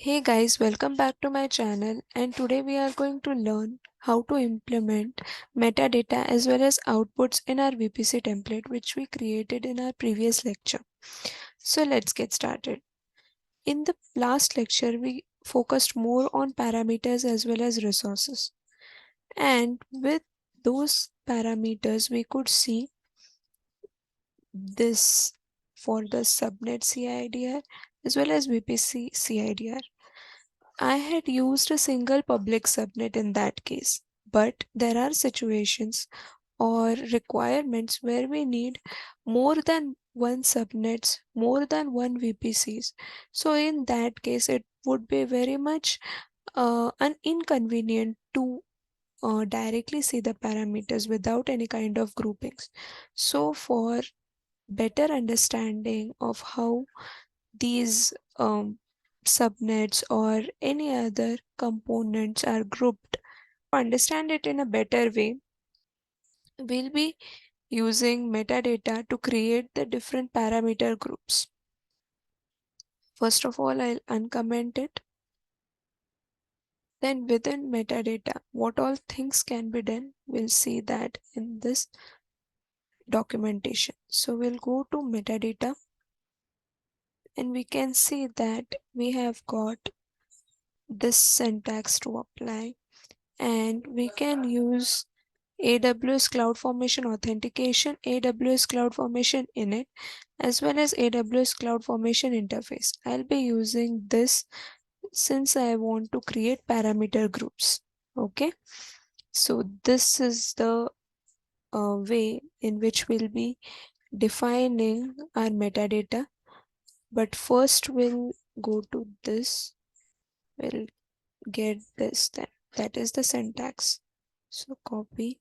Hey guys, welcome back to my channel, and today we are going to learn how to implement metadata as well as outputs in our VPC template which we created in our previous lecture. So let's get started. In the last lecture we focused more on parameters as well as resources, and with those parameters we could see this for the subnet CIDR as well as VPC CIDR. I had used a single public subnet in that case, but there are situations or requirements where we need more than one subnets, more than one VPCs. So in that case, it would be very much an inconvenient to directly see the parameters without any kind of groupings. So for better understanding of how these subnets or any other components are grouped. To understand it in a better way, we'll be using metadata to create the different parameter groups. First of all, I'll uncomment it. Then within metadata, what all things can be done, we'll see that in this documentation. So we'll go to metadata and we can see that we have got this syntax to apply, and we can use AWS CloudFormation authentication, AWS CloudFormation init, as well as AWS CloudFormation interface. I'll be using this since I want to create parameter groups. Okay, so this is the way in which we'll be defining our metadata. But first, we'll go to this, we'll get this, that is the syntax. So copy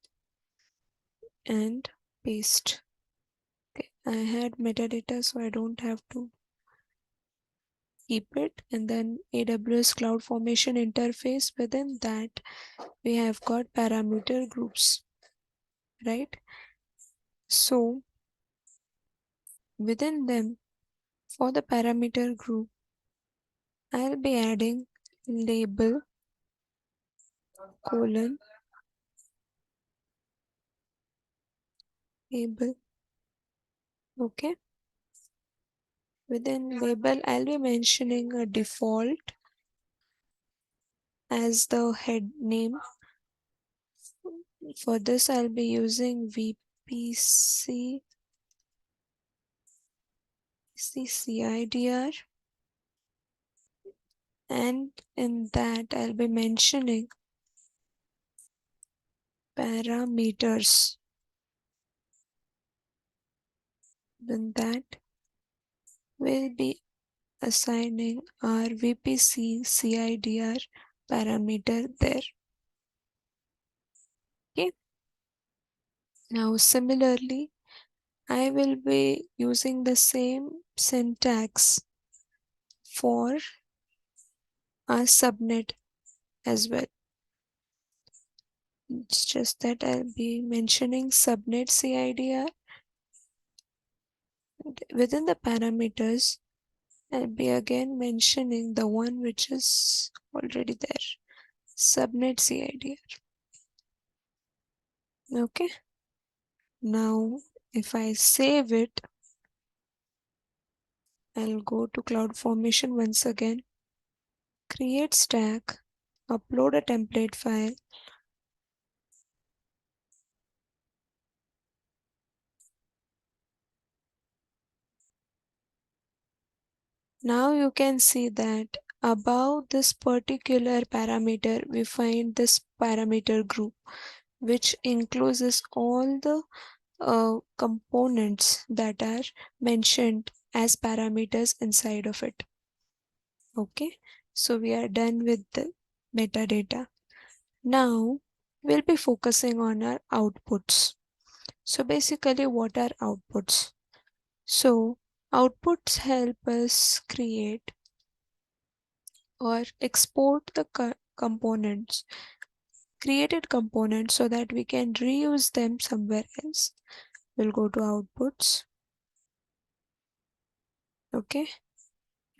and paste. Okay, I had metadata, so I don't have to keep it. And then AWS CloudFormation interface, within that we have got parameter groups, right? So within them, for the parameter group, I'll be adding label colon label. Okay, within label I'll be mentioning a default as the head name. For this I'll be using VPC CIDR, and in that I'll be mentioning parameters. Then that will be assigning our VPC CIDR parameter there. Okay. Now similarly, I will be using the same syntax for our subnet as well. It's just that I'll be mentioning subnet CIDR. Within the parameters, I'll be again mentioning the one which is already there, subnet CIDR. Okay. Now, if I save it, I'll go to CloudFormation once again, create stack, upload a template file. Now you can see that above this particular parameter, we find this parameter group, which includes all the components that are mentioned as parameters inside of it. Okay, so we are done with the metadata. Now we'll be focusing on our outputs. So basically, what are outputs? So outputs help us create or export the components, created components, so that we can reuse them somewhere else. We'll go to outputs. Okay,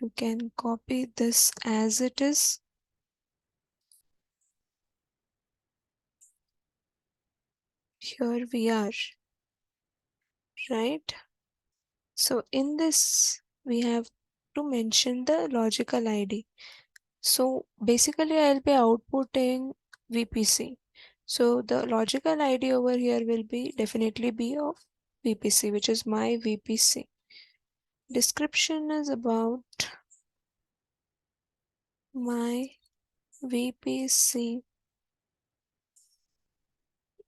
You can copy this as it is. Here we are, right? So in this, we have to mention the logical ID. So basically, I'll be outputting VPC. So the logical ID over here will be definitely be of VPC, which is my VPC. Description is about my VPC,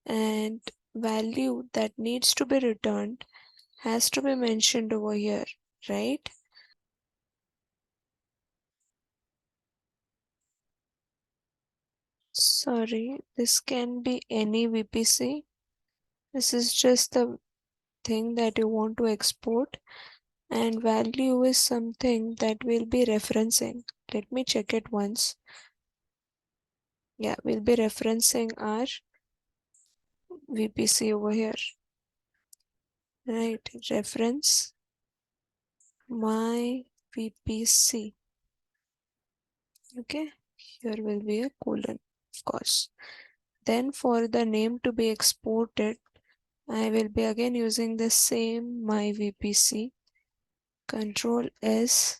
and value that needs to be returned has to be mentioned over here, right? Sorry, this can be any VPC. This is just the thing that you want to export, and value is something that we'll be referencing. Let me check it once. Yeah, we'll be referencing our VPC over here, right? Reference my VPC. Okay, here will be a colon, of course. Then for the name to be exported, I will be again using the same my VPC. Control S.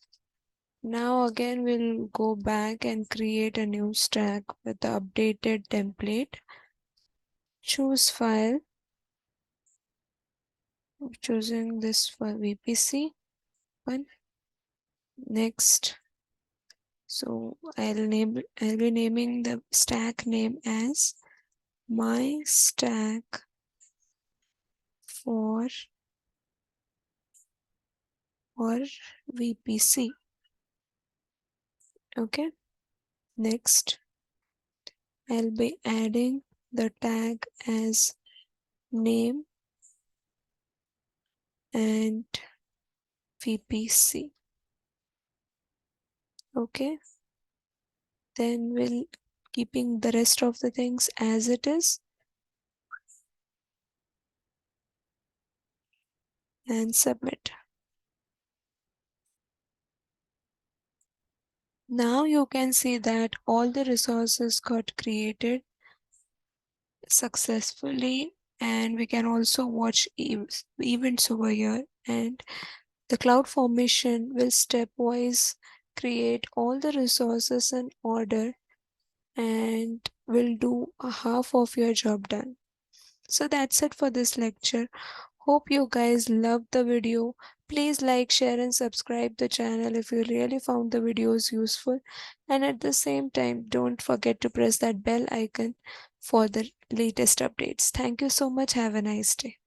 Now again we'll go back and create a new stack with the updated template. Choose file. I'm choosing this for VPC one. Next. So I'll be naming the stack name as my stack for VPC. Okay. Next, I'll be adding the tag as name and VPC. Okay. Then we'll keeping the rest of the things as it is and submit. Now you can see that all the resources got created successfully, and we can also watch events over here, and the CloudFormation will stepwise create all the resources in order and will do a half of your job done. So that's it for this lecture. Hope you guys loved the video. Please like, share and subscribe the channel if you really found the videos useful. And at the same time, don't forget to press that bell icon for the latest updates. Thank you so much. Have a nice day.